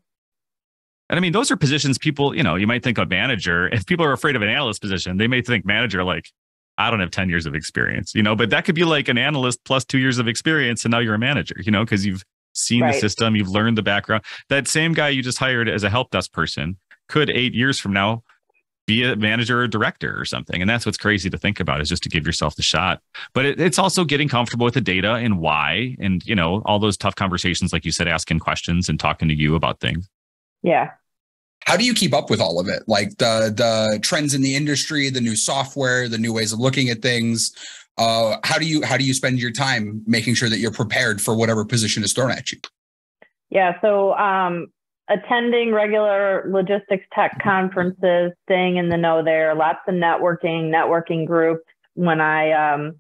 And I mean, those are positions people, you might think a manager, if people are afraid of an analyst position, they may think manager, like, I don't have 10 years of experience, but that could be like an analyst plus 2 years of experience. And now you're a manager, because you've seen the system, you've learned the background. That same guy you just hired as a help desk person could 8 years from now be a manager or director or something. And that's what's crazy to think about, is just to give yourself the shot. But it's also getting comfortable with the data and why, and, all those tough conversations, like you said, asking questions and talking to you about things. Yeah. How do you keep up with all of it? Like the trends in the industry, the new software, the new ways of looking at things. How do you spend your time making sure that you're prepared for whatever position is thrown at you? Yeah. So attending regular logistics tech conferences, staying in the know there, lots of networking groups. When I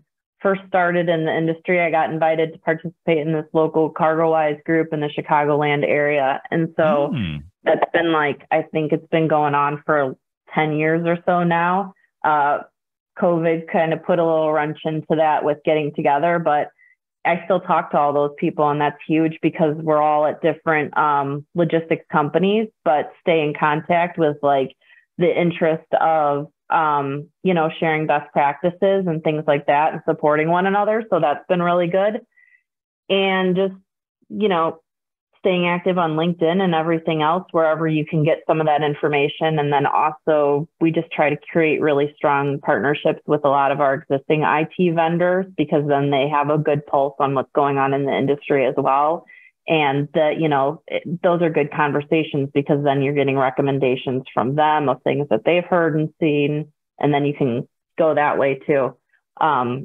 first started in the industry, I got invited to participate in this local CargoWise group in the Chicagoland area. And so that's been like, I think it's been going on for 10 years or so now. COVID kind of put a little wrench into that with getting together, but I still talk to all those people, and that's huge because we're all at different logistics companies, but stay in contact with like the interest of, sharing best practices and things like that and supporting one another. So that's been really good. And just, staying active on LinkedIn and everything else, wherever you can get some of that information. And then also we just try to create really strong partnerships with a lot of our existing IT vendors, because then they have a good pulse on what's going on in the industry as well. And those are good conversations, because then you're getting recommendations from them of things that they've heard and seen. And then you can go that way too. All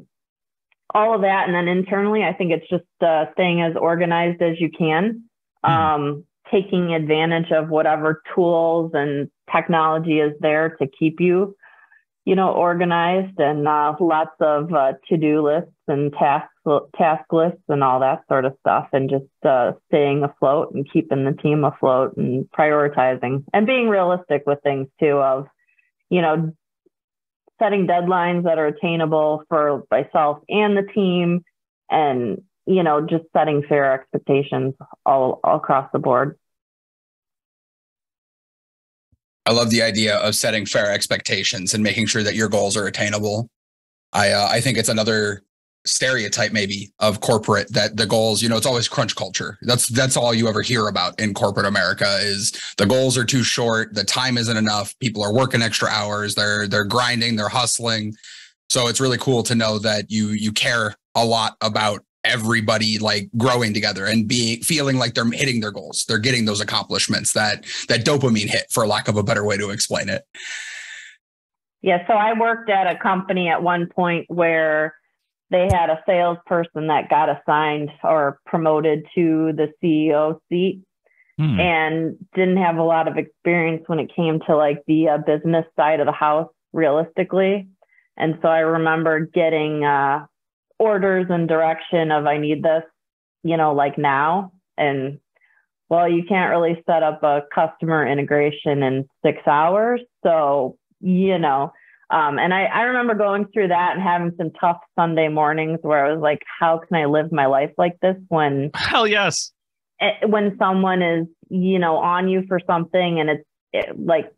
of that. And then internally, I think it's just staying as organized as you can. Taking advantage of whatever tools and technology is there to keep you, organized, and lots of to-do lists and task lists and all that sort of stuff, and just staying afloat and keeping the team afloat and prioritizing and being realistic with things too, of, setting deadlines that are attainable for myself and the team, and just setting fair expectations all across the board. I love the idea of setting fair expectations and making sure that your goals are attainable. I think it's another stereotype maybe of corporate, that the goals, it's always crunch culture. That's all you ever hear about in corporate America, is the goals are too short. The time isn't enough. People are working extra hours. They're grinding, they're hustling. So it's really cool to know that you care a lot about everybody like growing together and feeling like they're hitting their goals. They're getting those accomplishments, that dopamine hit, for lack of a better way to explain it. Yeah. So I worked at a company at one point where they had a salesperson that got assigned or promoted to the CEO seat and didn't have a lot of experience when it came to like the business side of the house, realistically. And so I remember getting orders and direction of, I need this, like now. And well, you can't really set up a customer integration in 6 hours. So, and I remember going through that and having some tough Sunday mornings where I was like, how can I live my life like this when hell yes, when someone is, on you for something, and it's like,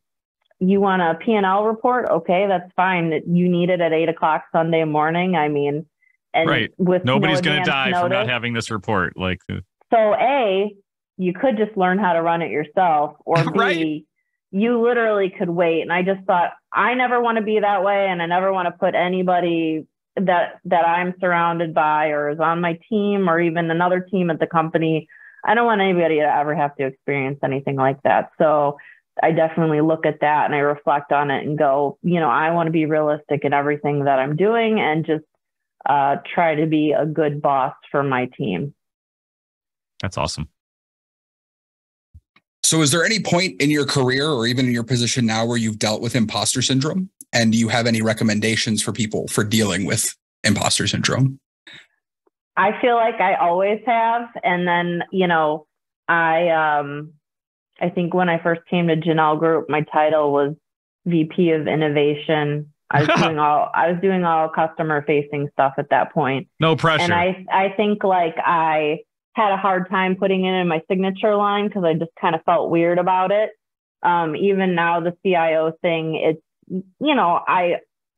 you want a P&L report? Okay, that's fine. You need it at 8 o'clock Sunday morning. I mean, and right. With nobody's going to die from not having this report. Like, so A, you could just learn how to run it yourself, or B, right. you literally could wait. And I just thought, I never want to be that way. And I never want to put anybody that I'm surrounded by or is on my team or even another team at the company. I don't want anybody to ever have to experience anything like that. So I definitely look at that and I reflect on it and go, I want to be realistic in everything that I'm doing and just try to be a good boss for my team. That's awesome. So is there any point in your career or even in your position now where you've dealt with imposter syndrome? And do you have any recommendations for people for dealing with imposter syndrome? I feel like I always have. And then, I think when I first came to Janel Group, my title was VP of Innovation. I was doing all customer facing stuff at that point. No pressure. And I think like I had a hard time putting it in my signature line because I just kind of felt weird about it. Even now, the CIO thing, it's,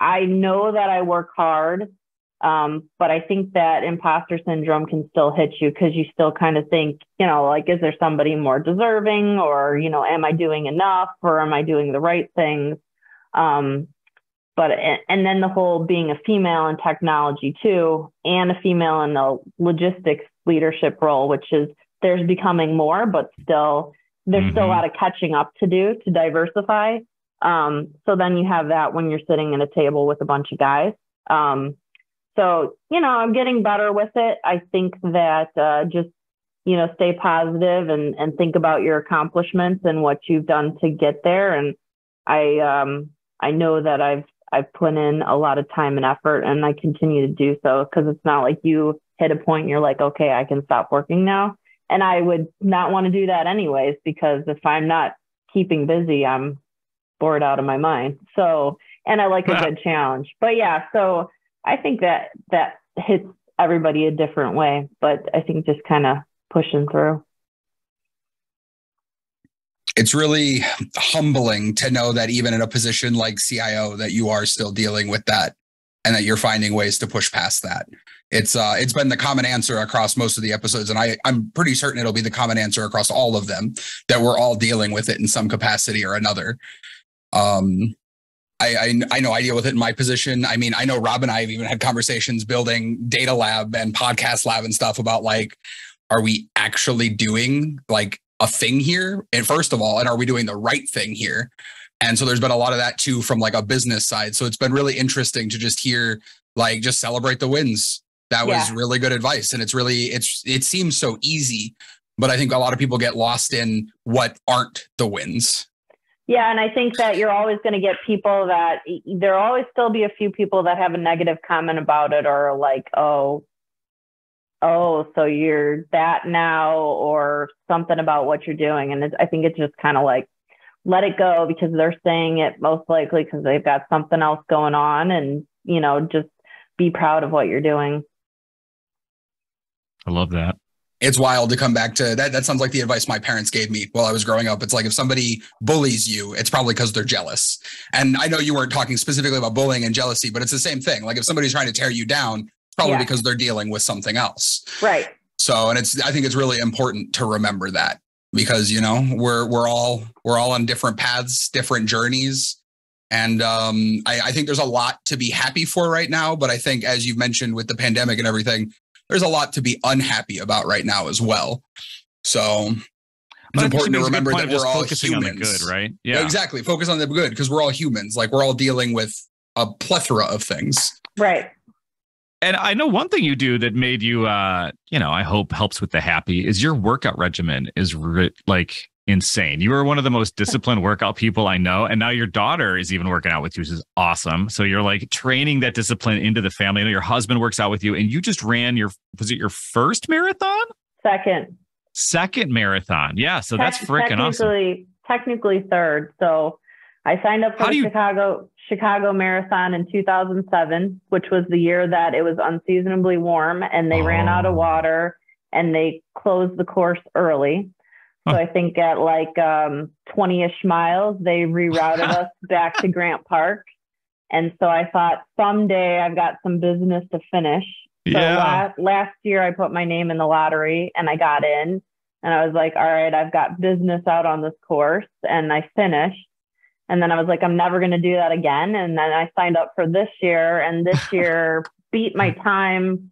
I know that I work hard, but I think that imposter syndrome can still hit you because you still kind of think, like, is there somebody more deserving or, am I doing enough or am I doing the right things? And then the whole being a female in technology too, and a female in the logistics leadership role, which is there's becoming more, but still there's still a lot of catching up to do to diversify. So then you have that when you're sitting at a table with a bunch of guys. So, I'm getting better with it. I think that just, stay positive and think about your accomplishments and what you've done to get there. And I know that I've put in a lot of time and effort and I continue to do so because it's not like you hit a point and you're like, okay, I can stop working now. And I would not want to do that anyways, because if I'm not keeping busy, I'm bored out of my mind. So, and I like a good challenge, but yeah, so I think that hits everybody a different way, but I think just kind of pushing through. It's really humbling to know that even in a position like CIO that you are still dealing with that and that you're finding ways to push past that. It's been the common answer across most of the episodes. And I'm pretty certain it'll be the common answer across all of them that we're all dealing with it in some capacity or another. I know I deal with it in my position. I mean, I know Rob and I have even had conversations building DataLAB and Podcast Lab and stuff about like, are we actually doing like a thing here? And first of all, and are we doing the right thing here? And so there's been a lot of that too from like a business side. So it's been really interesting to just hear, like, just celebrate the wins. That was really good advice. And it seems so easy, but I think a lot of people get lost in what aren't the wins. Yeah. And I think that you're always going to get people that there'll always still be a few people that have a negative comment about it or like, oh, so you're that now or something about what you're doing. And I think it's just kind of like, let it go because they're saying it most likely because they've got something else going on and, just be proud of what you're doing. I love that. It's wild to come back to that. That sounds like the advice my parents gave me while I was growing up. It's like, if somebody bullies you, it's probably because they're jealous. And I know you weren't talking specifically about bullying and jealousy, but it's the same thing. Like if somebody's trying to tear you down, it's probably because they're dealing with something else. Right. So, and I think it's really important to remember that because, we're all on different paths, different journeys. And I think there's a lot to be happy for right now. But I think, as you've mentioned with the pandemic and everything, there's a lot to be unhappy about right now as well. So it's important to remember that we're all focusing humans. On the good, right? Yeah, exactly. Focus on the good because we're all humans. Like we're all dealing with a plethora of things. Right. And I know one thing you do that made you, I hope helps with the happy is your workout regimen is like insane. You are one of the most disciplined workout people I know. And now your daughter is even working out with you, which is awesome. So you're like training that discipline into the family. I know your husband works out with you and you just ran was it your first marathon? Second marathon. Yeah. So that's freaking awesome. Technically third. So I signed up for the Chicago Marathon in 2007, which was the year that it was unseasonably warm and they ran out of water and they closed the course early. So I think at like 20-ish miles, they rerouted us back to Grant Park. And so I thought someday I've got some business to finish. So last year I put my name in the lottery and I got in. And I was like, all right, I've got business out on this course, and I finished. And then I was like, I'm never going to do that again. And then I signed up for this year, and this year beat my time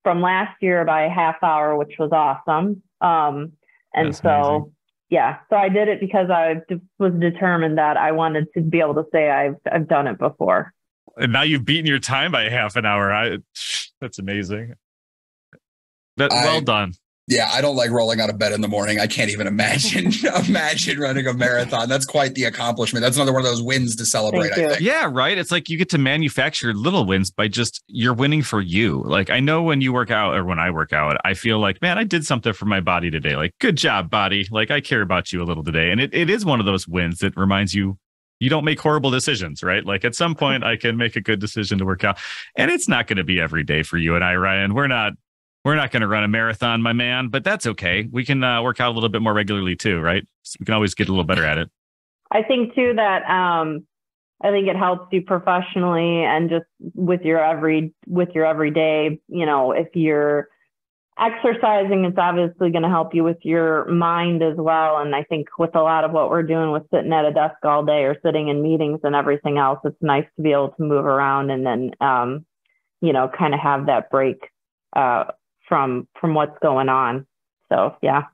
from last year by a half hour, which was awesome. And That's amazing. Yeah, so I did it because I was determined that I wanted to be able to say I've done it before. And now you've beaten your time by half an hour. That's amazing. Well done. Yeah, I don't like rolling out of bed in the morning. I can't even imagine running a marathon. That's quite the accomplishment. That's another one of those wins to celebrate, I think. Yeah, right. It's like you get to manufacture little wins by just you're winning for you. Like I know when you work out or when I work out, I feel like, man, I did something for my body today. Like, good job, body. Like I care about you a little today. And it is one of those wins that reminds you don't make horrible decisions, right? Like at some point I can make a good decision to work out. And it's not going to be every day for you and I, Ryan. We're not going to run a marathon, my man, but that's okay. We can work out a little bit more regularly too, right? So we can always get a little better at it. I think too that I think it helps you professionally and just with your everyday, if you're exercising, it's obviously going to help you with your mind as well. And I think with a lot of what we're doing with sitting at a desk all day or sitting in meetings and everything else, it's nice to be able to move around and then, kind of have that break from what's going on. So, yeah.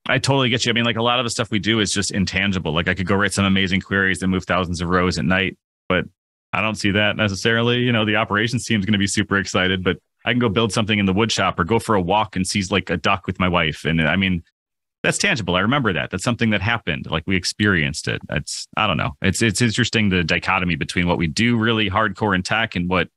I totally get you. I mean, like a lot of the stuff we do is just intangible. Like I could go write some amazing queries that move thousands of rows at night, but I don't see that necessarily. The operations team is going to be super excited, but I can go build something in the wood shop or go for a walk and see like a duck with my wife. And I mean, that's tangible. I remember that. That's something that happened. Like we experienced it. I don't know. It's interesting, the dichotomy between what we do really hardcore in tech and what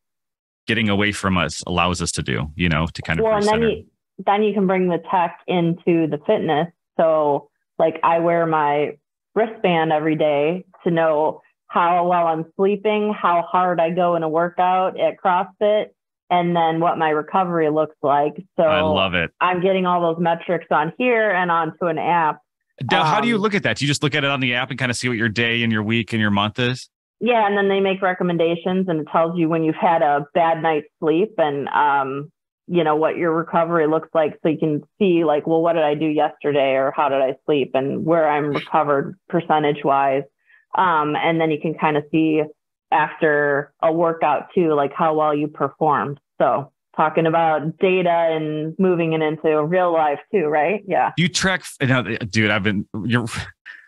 getting away from us allows us to do, to kind of. Well, and then you can bring the tech into the fitness. So like I wear my wristband every day to know how well I'm sleeping, how hard I go in a workout at CrossFit, and then what my recovery looks like. So I love it. I'm getting all those metrics on here and onto an app. Now, how do you look at that? Do you just look at it on the app and kind of see what your day and your week and your month is? Yeah. And then they make recommendations and it tells you when you've had a bad night's sleep and, what your recovery looks like. So you can see like, well, what did I do yesterday or how did I sleep and where I'm recovered percentage wise. And then you can kind of see after a workout too, like how well you performed. So talking about data and moving it into real life too, right? Yeah. You track, dude,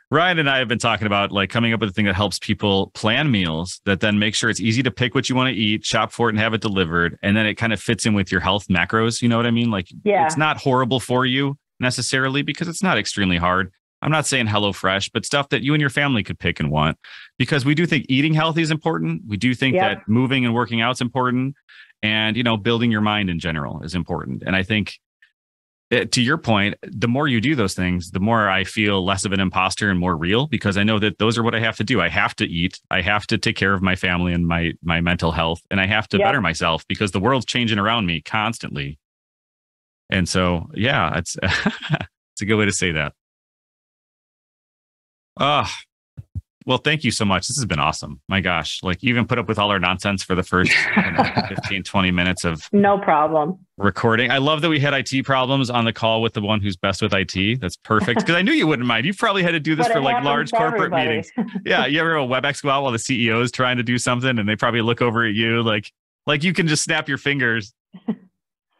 Ryan and I have been talking about like coming up with a thing that helps people plan meals that then make sure it's easy to pick what you want to eat, shop for it and have it delivered. And then it kind of fits in with your health macros. You know what I mean? Like It's not horrible for you necessarily because it's not extremely hard. I'm not saying HelloFresh, but stuff that you and your family could pick and want, because we do think eating healthy is important. We do think that moving and working out is important, and, building your mind in general is important. And I think to your point, the more you do those things, the more I feel less of an imposter and more real, because I know that those are what I have to do. I have to eat. I have to take care of my family and my mental health, and I have to better myself because the world's changing around me constantly. And so, yeah, it's it's a good way to say that. Well, thank you so much. This has been awesome. My gosh, like you even put up with all our nonsense for the first 15, 20 minutes of no problem recording. I love that we had IT problems on the call with the one who's best with IT. That's perfect. Because I knew you wouldn't mind. You've probably had to do this for like large corporate meetings. Yeah. You ever have a WebEx go out while the CEO is trying to do something and they probably look over at you like you can just snap your fingers.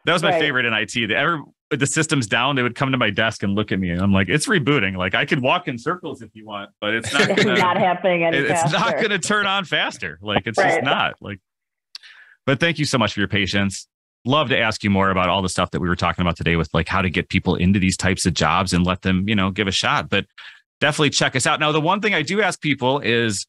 That was my favorite in IT. With the system's down, they would come to my desk and look at me, and I'm like, "It's rebooting. Like I could walk in circles if you want, but it's not. Not happening. It's not going to turn on faster. Like it's just not. Like." But thank you so much for your patience. Love to ask you more about all the stuff that we were talking about today, with like how to get people into these types of jobs and let them, give a shot. But definitely check us out. Now, the one thing I do ask people is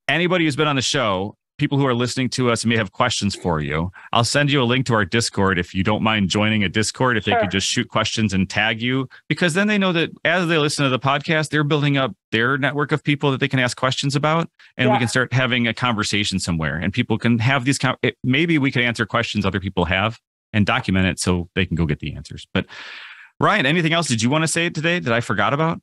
anybody who's been on the show. People who are listening to us may have questions for you. I'll send you a link to our Discord if you don't mind joining a Discord, if they could just shoot questions and tag you, because then they know that as they listen to the podcast, they're building up their network of people that they can ask questions about, and we can start having a conversation somewhere, and people can have these, maybe we can answer questions other people have and document it so they can go get the answers. But Ryan, anything else did you want to say today that I forgot about?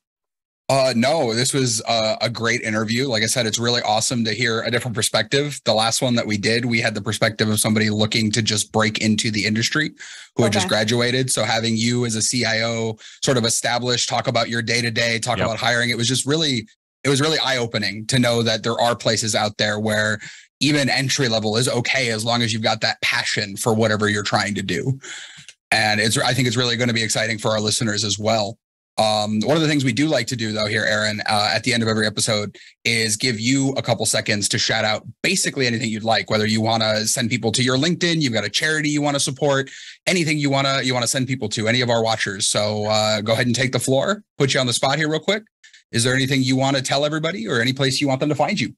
No, this was a great interview. Like I said, it's really awesome to hear a different perspective. The last one that we did, we had the perspective of somebody looking to just break into the industry who had just graduated. So having you as a CIO sort of establish, talk about your day-to-day, talk about hiring, it was really eye-opening to know that there are places out there where even entry level is okay as long as you've got that passion for whatever you're trying to do. And I think it's really going to be exciting for our listeners as well. One of the things we do like to do, though, here, Erin, at the end of every episode is give you a couple seconds to shout out basically anything you'd like, whether you want to send people to your LinkedIn, you've got a charity you want to support, anything you want to send people to, any of our watchers. So go ahead and take the floor, put you on the spot here real quick. Is there anything you want to tell everybody or any place you want them to find you?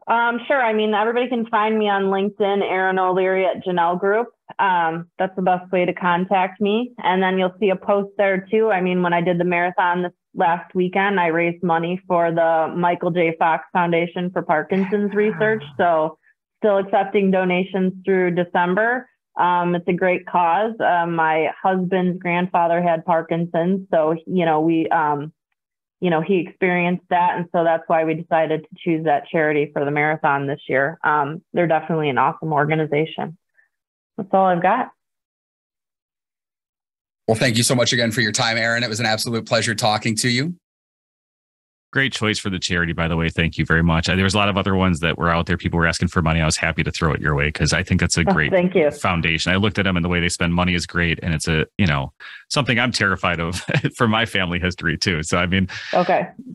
Sure. I mean, everybody can find me on LinkedIn, Erin O'Leary at Janel Group. That's the best way to contact me. And then you'll see a post there too. I mean, when I did the marathon this last weekend, I raised money for the Michael J. Fox Foundation for Parkinson's research. So still accepting donations through December. It's a great cause. My husband's grandfather had Parkinson's. So, he experienced that. And so that's why we decided to choose that charity for the marathon this year. They're definitely an awesome organization. That's all I've got. Well, thank you so much again for your time, Erin. It was an absolute pleasure talking to you. Great choice for the charity, by the way. Thank you very much. There was a lot of other ones that were out there. People were asking for money. I was happy to throw it your way because I think that's a great foundation. I looked at them and the way they spend money is great. And it's something I'm terrified of for my family history too. So, I mean,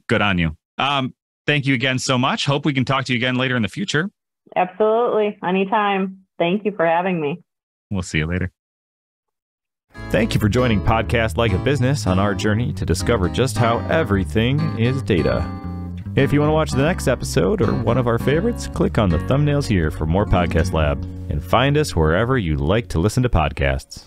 good on you. Thank you again so much. Hope we can talk to you again later in the future. Absolutely. Anytime. Thank you for having me. We'll see you later. Thank you for joining Podcast Like a Business on our journey to discover just how everything is data. If you want to watch the next episode or one of our favorites, click on the thumbnails here for more Podcast Lab and find us wherever you like to listen to podcasts.